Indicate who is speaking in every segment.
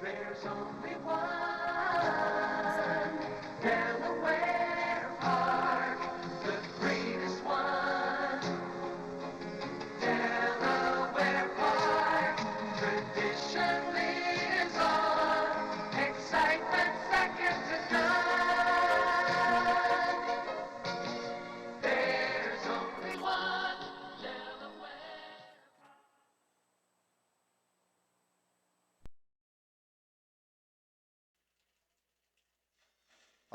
Speaker 1: There's only one Delaware Park, the greatest one. Delaware Park, tradition lives on, excitement second to none. There's only one Delaware.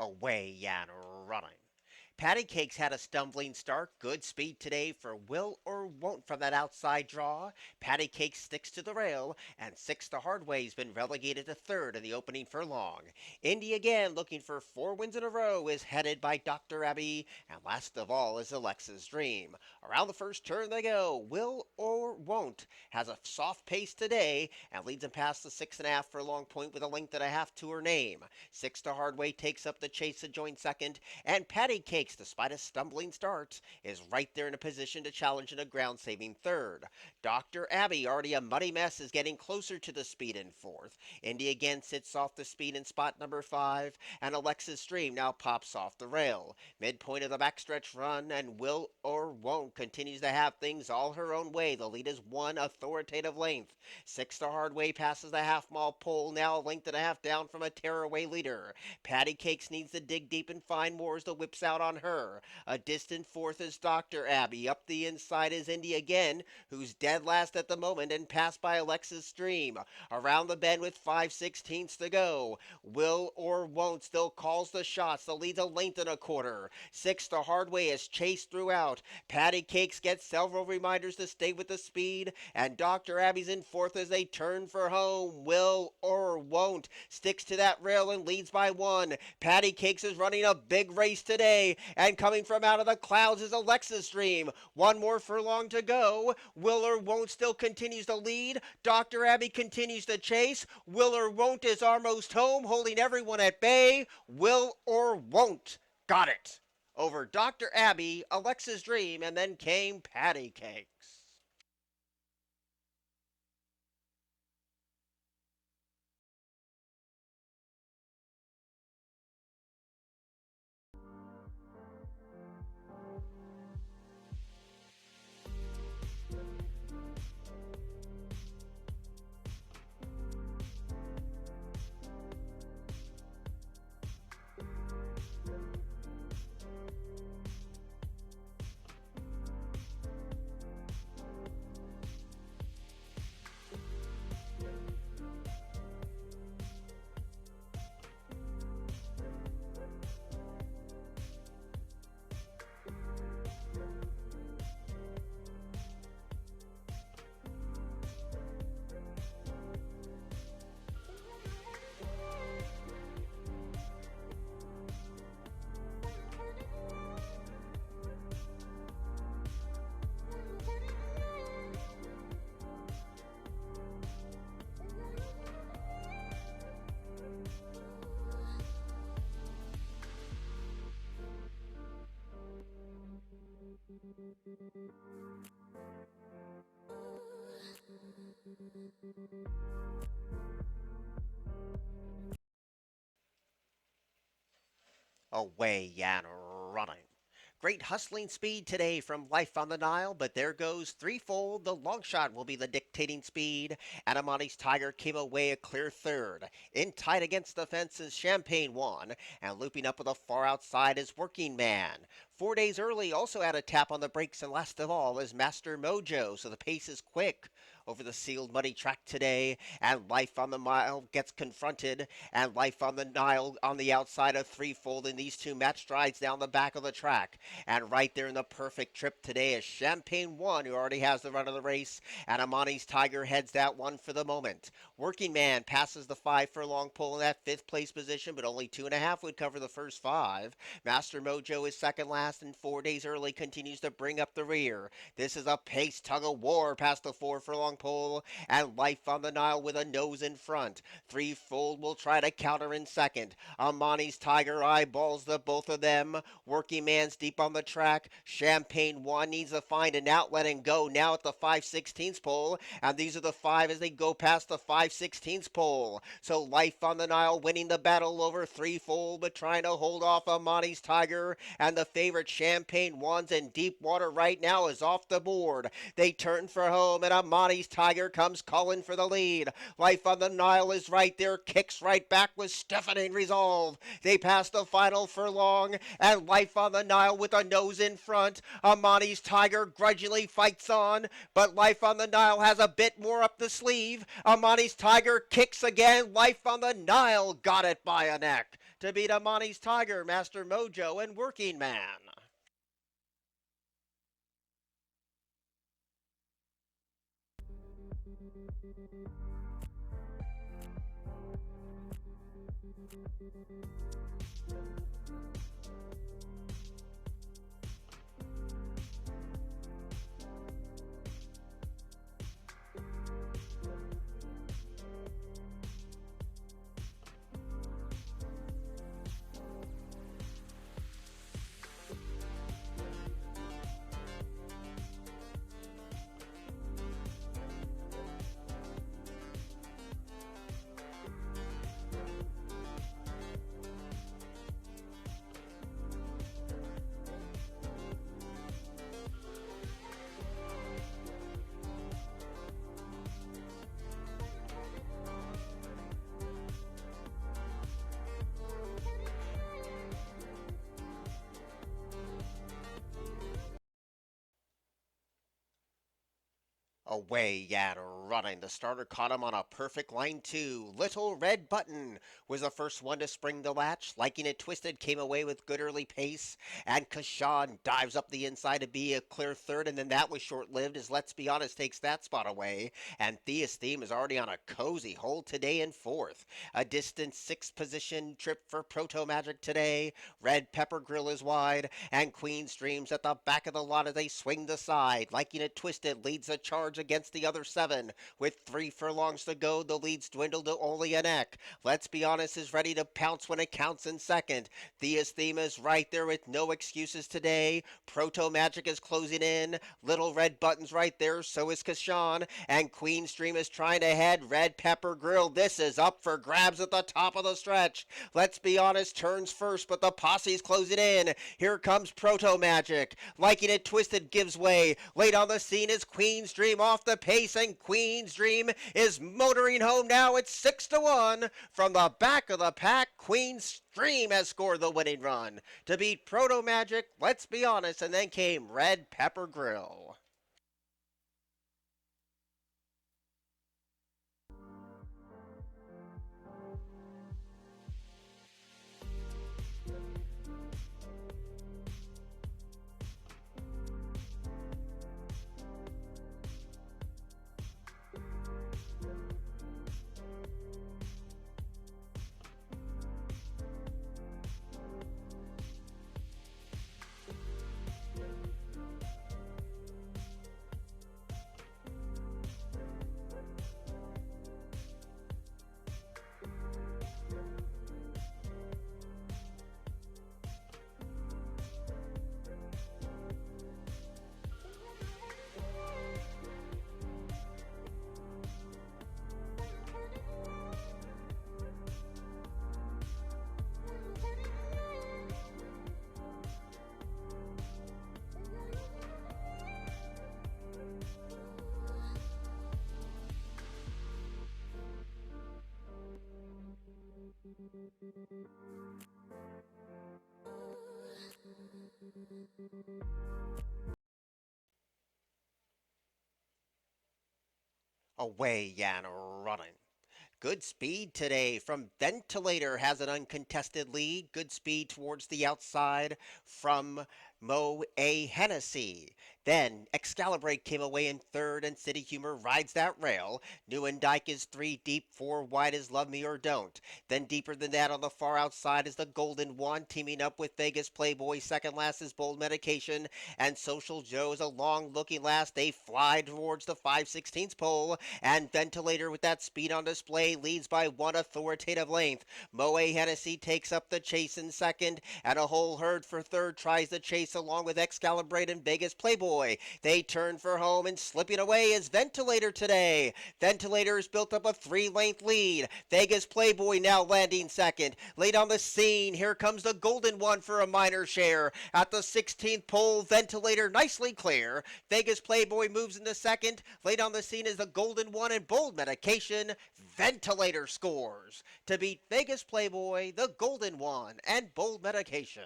Speaker 2: Away and running. Patty Cakes had a stumbling start. Good speed today for Will or Won't from that outside draw. Patty Cakes sticks to the rail, and Six the Hard Way's been relegated to third in the opening furlong. Indy again, looking for 4 wins in a row, is headed by Dr. Abbey, and last of all is Alexa's Dream. Around the first turn they go. Will or Won't has a soft pace today and leads him past the 6.5 furlong point with a length and a half to her name. Six to Hardway takes up the chase to join second, and Patty Cakes, despite a stumbling start, is right there in a position to challenge in a ground saving third. Dr. Abbey, already a muddy mess, is getting closer to the speed in fourth. Indy again sits off the speed in spot number 5, and Alexa's Stream now pops off the rail. Midpoint of the backstretch run, and Will or Won't continues to have things all her own way. The lead is one authoritative length. Six to Hardway passes the half-mile pole, now a length and a half down from a tearaway leader. Patty Cakes needs to dig deep and find more as the whips out on her. A distant fourth is Dr. Abbey. Up the inside is Indy again, who's dead last at the moment and passed by Alexa's Stream. Around the bend with 5/16 to go. Will or Won't still calls the shots. The lead's a length and a quarter. Six to Hardway is chased throughout. Patty Cakes gets several reminders to stay with the speed, and Dr. Abbey's in fourth as they turn for home. Will or Won't sticks to that rail and leads by one. Patty Cakes is running a big race today, and coming from out of the clouds is Alexa's Dream. One more furlong to go. Will or Won't still continues to lead. Dr. Abbey continues to chase. Will or Won't is almost home, holding everyone at bay. Will or Won't got it over Dr. Abbey, Alexa's Dream, and then came Patty Cakes. Away and running. Great hustling speed today from Life on the Nile, but there goes threefold. The long shot will be the dictating speed. Anamani's Tiger came away a clear third. In tight against the fence is Champagne won, and looping up with a far outside is Working Man. 4 days early also had a tap on the brakes, and last of all is Master Mojo, so the pace is quick over the sealed muddy track today, and Life on the Nile gets confronted, and Life on the Nile on the outside of threefold, and these two match strides down the back of the track. And right there in the perfect trip today is Champagne One, who already has the run of the race, and Amani's Tiger heads that one for the moment. Working Man passes the 5 furlong pole in that fifth place position, but only 2.5 would cover the first 5. Master Mojo is second last, and 4 days early continues to bring up the rear. This is a pace tug of war past the 4 furlong pole, and Life on the Nile with a nose in front. Threefold will try to counter in second. Amani's Tiger eyeballs the both of them. Working Man's deep on the track. Champagne One needs to find an outlet and go now at the 5/16 pole. And these are the five as they go past the 5/16 pole. So Life on the Nile winning the battle over Threefold, but trying to hold off Amani's Tiger. And the favorite Champagne One's in deep water right now is off the board. They turn for home, and Amani's Tiger comes calling for the lead. Life on the Nile is right there, kicks right back with stiffening resolve. They pass the final furlong, and Life on the Nile with a nose in front. Amani's Tiger grudgingly fights on, but Life on the Nile has a bit more up the sleeve. Amani's Tiger kicks again. Life on the Nile got it by a neck. To beat Amani's Tiger, Master Mojo and Working Man. Away and running. The starter caught him on a perfect line too. Little Red Button was the first one to spring the latch. Liking It Twisted came away with good early pace. And Kashan dives up the inside to be a clear third. And then that was short-lived as Let's Be Honest takes that spot away. And Thea's Theme is already on a cozy hold today in fourth. A distant sixth position trip for Proto Magic today. Red Pepper Grill is wide. And Queen's Dreams at the back of the lot as they swing the side. Liking It Twisted leads the charge against the other seven. With 3 furlongs to go, the leads dwindle to only a neck. Let's Be Honest is ready to pounce when it counts in second. Thea's Theme is right there with no excuses today. Proto Magic is closing in. Little Red Button's right there, so is Kashan. And Queen's Dream is trying to head. Red Pepper Grill, this is up for grabs at the top of the stretch. Let's Be Honest turns first, but the posse's closing in. Here comes Proto Magic. Liking It Twisted gives way. Late on the scene is Queen's Dream off the pace, and Queen's Dream is motoring home now. It's 6-1 from the back of the pack. Queen's Dream has scored the winning run to beat Proto Magic, Let's Be Honest, and then came Red Pepper Grill. Away and running. Good speed today from Ventilator has an uncontested lead. Good speed towards the outside from Mo A. Hennessy. Then Excalibrate came away in third, and City Humor rides that rail. Newendike is three deep, four wide as Love Me or Don't. Then deeper than that on the far outside is the Golden One, teaming up with Vegas Playboy. Second last is Bold Medication, and Social Joe's a long looking last. They fly towards the 5/16 pole, and Ventilator with that speed on display leads by one authoritative length. Moe Hennessy takes up the chase in second, and a whole herd for third tries the chase along with Excalibrate and Vegas Playboy. They turn for home, and slipping away is Ventilator today. Ventilator's built up a 3-length lead. Vegas Playboy now landing second. Late on the scene, here comes the Golden One for a minor share. At the 16th pole, Ventilator nicely clear. Vegas Playboy moves into second. Late on the scene is the Golden One and Bold Medication. Ventilator scores to beat Vegas Playboy, the Golden One, and Bold Medication.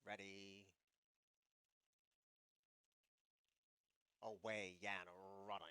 Speaker 2: Ready, away, and running.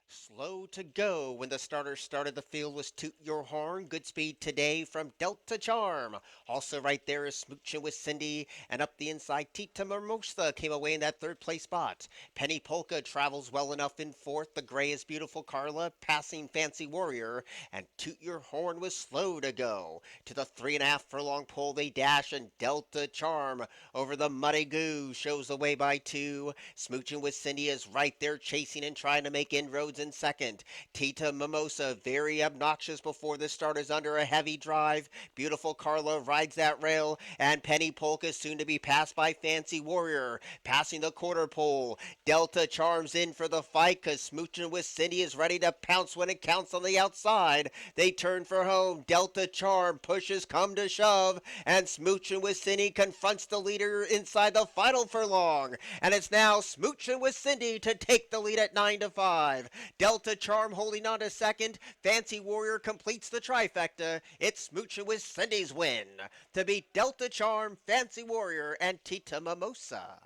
Speaker 2: Slow to go when the starter started the field was Toot Your Horn. Good speed today from Delta Charm. Also right there is Smooching with Cindy. And up the inside, Tita Mimosa came away in that third place spot. Penny Polka travels well enough in fourth. The gray is Beautiful Carla, passing Fancy Warrior. And Toot Your Horn was slow to go. To the 3.5 furlong pole they dash, and Delta Charm over the muddy goo shows the way by 2. Smooching with Cindy is right there chasing and trying to make inroads in second. Tita Mimosa very obnoxious before the start is under a heavy drive. Beautiful Carla rides that rail, and Penny Polka soon to be passed by Fancy Warrior. Passing the quarter pole, Delta Charms in for the fight because Smooching with Cindy is ready to pounce when it counts on the outside. They turn for home. Delta Charm pushes come to shove, and Smooching with Cindy confronts the leader inside the final furlong. And it's now Smooching with Cindy to take the lead at 9-5. Delta Charm holding on to second. Fancy Warrior completes the trifecta. It's Smooching with Cindy's win to beat Delta Charm, Fancy Warrior, and Tita Mimosa.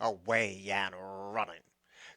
Speaker 2: Away and running.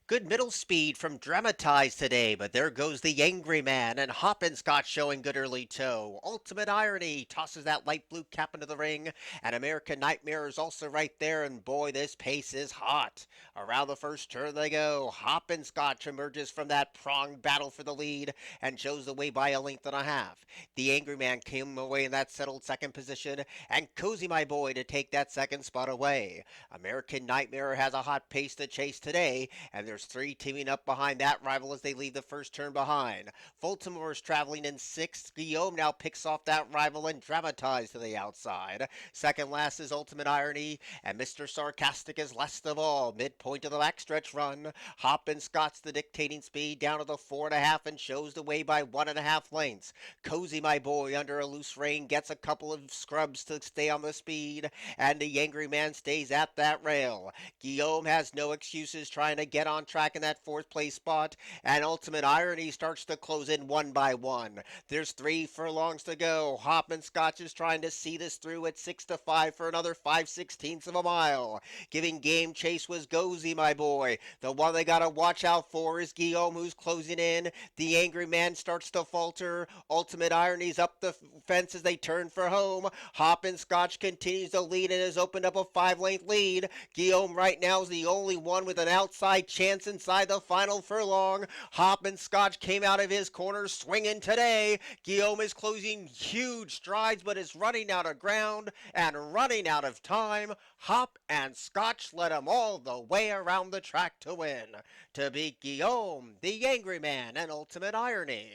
Speaker 2: Good middle speed from Dramatized today, but there goes the Angry Man, and Hoppinscotch showing good early toe. Ultimate Irony tosses that light blue cap into the ring, and American Nightmare is also right there, and boy, this pace is hot. Around the first turn they go. Hoppinscotch emerges from that pronged battle for the lead and shows the way by a length and a half. The Angry Man came away in that settled second position, and Cozy My Boy to take that second spot away. American Nightmare has a hot pace to chase today, and there's three teaming up behind that rival as they leave the first turn behind. Baltimore is traveling in sixth. Guillaume now picks off that rival and Dramatized to the outside. Second last is Ultimate Irony, and Mr. Sarcastic is last of all. Midpoint of the backstretch run. Hoppinscotch the dictating speed down to the 4.5 and shows the way by 1.5 lengths. Cozy My Boy under a loose rein gets a couple of scrubs to stay on the speed, and the Angry Man stays at that rail. Guillaume has no excuses trying to get on track in that fourth place spot, and Ultimate Irony starts to close in one by one. There's 3 furlongs to go. Hoppinscotch is trying to see this through at 6-5 for another 5/16 of a mile. Giving game chase was Cozy My Boy. The one they gotta watch out for is Guillaume, who's closing in. The Angry Man starts to falter. Ultimate Irony's up the fence as they turn for home. Hoppinscotch continues to lead and has opened up a 5-length lead. Guillaume right now is the only one with an outside chance inside the final furlong. Hoppinscotch came out of his corner swinging today. Guillaume is closing huge strides but is running out of ground and running out of time. Hop and Scotch led him all the way around the track to win. To beat Guillaume, the Angry Man, and Ultimate Irony.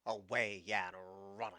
Speaker 2: Away and running.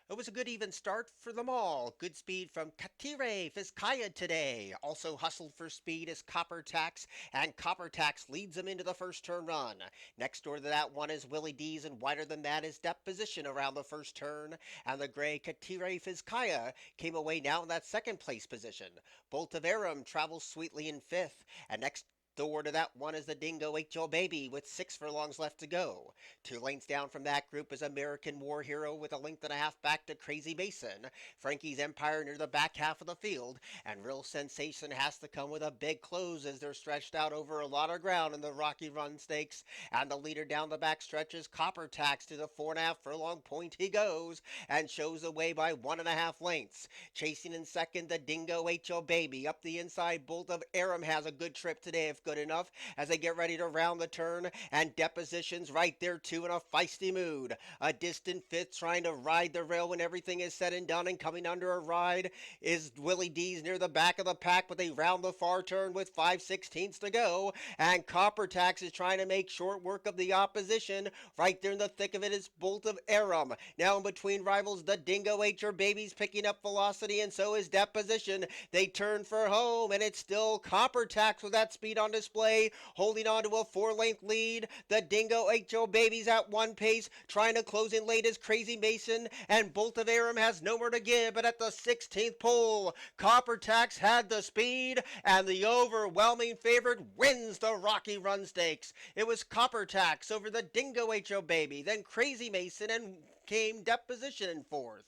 Speaker 2: It was a good even start for them all. Good speed from Katire Vizcaya today. Also hustled for speed is Copper Tax, and Copper Tax leads them into the first turn run. Next door to that one is Willie D's, and wider than that is Deposition around the first turn. And the gray Katire Vizcaya came away now in that second place position. Bolt of Aram travels sweetly in fifth, and next door to that one is the Dingo Ate Your Baby with 6 furlongs left to go. 2 lengths down from that group is American War Hero with a length and a half back to Crazy Mason. Frankie's Empire near the back half of the field, and Real Sensation has to come with a big close as they're stretched out over a lot of ground in the Rocky Run Stakes. And the leader down the back stretch is Copper Tax. To the 4.5 furlong point he goes and shows the way by 1.5 lengths. Chasing in second, the Dingo Ate Your Baby. Up the inside, Bolt of Aram has a good trip today if good enough as they get ready to round the turn, and Deposition's right there too in a feisty mood. A distant fifth trying to ride the rail when everything is said and done, and coming under a ride is Willie D's near the back of the pack, but they round the far turn with 5/16 to go, and Copper Tax is trying to make short work of the opposition. Right there in the thick of it is Bolt of Aram. Now in between rivals, the Dingo Ate Your Baby's picking up velocity, and so is Deposition. They turn for home, and it's still Copper Tax with that speed on display, holding on to a 4-length lead. The Dingo HO Babies at one pace, trying to close in late as Crazy Mason, and Bolt of Aram has no more to give, but at the 16th pole, Copper Tax had the speed, and the overwhelming favorite wins the Rocky Run Stakes. It was Copper Tax over the Dingo HO Baby, then Crazy Mason, and came Deposition in fourth.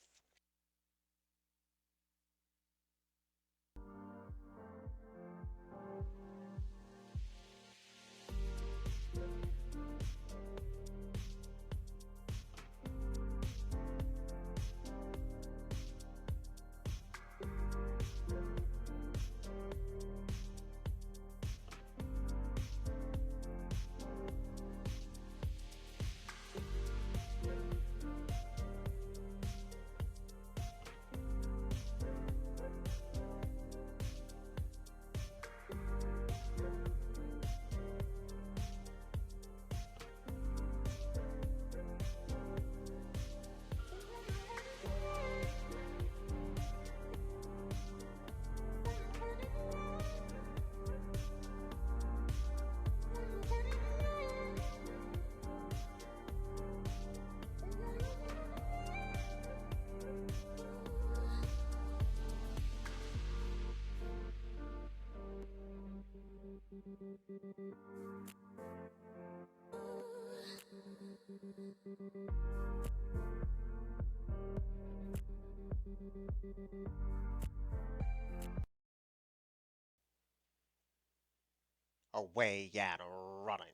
Speaker 2: Away and running.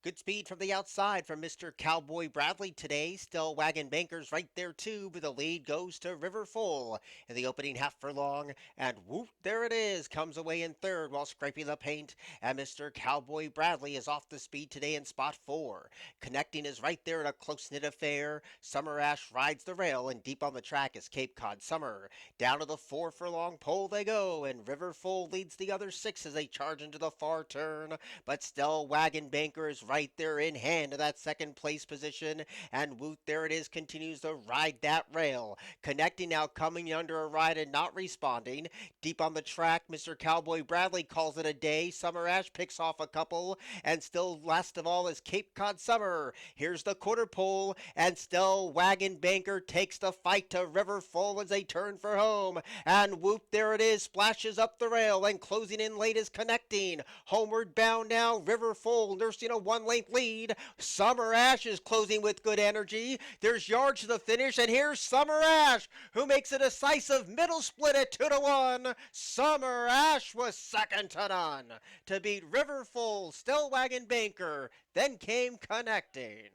Speaker 2: Good speed from the outside from Mr. Cowboy Bradley today. Still Wagon Bankers right there too, but the lead goes to River Full in the opening half furlong. And whoop, there it is. Comes away in third while scraping the paint. And Mr. Cowboy Bradley is off the speed today in spot 4. Connecting is right there in a close-knit affair. Summer Ash rides the rail, and deep on the track is Cape Cod Summer. Down to the 4 furlong pole they go, and River Full leads the other 6 as they charge into the far turn. But still Wagon Banker is right there in hand of that second place position, and Woot, there it is, continues to ride that rail. Connecting now, coming under a ride and not responding. Deep on the track, Mr. Cowboy Bradley calls it a day. Summer Ash picks off a couple, and still last of all is Cape Cod Summer. Here's the quarter pole, and still Wagon Banker takes the fight to River Full as they turn for home. And whoop, there it is, splashes up the rail, and closing in late is Connecting. Homeward bound now, River Full nursing a 1-length lead. Summer Ash is closing with good energy. There's yards to the finish, and here's Summer Ash, who makes a decisive middle split at 2-1. Summer Ash was second to none to beat River Full, still Wagon Banker. Then came Connecting.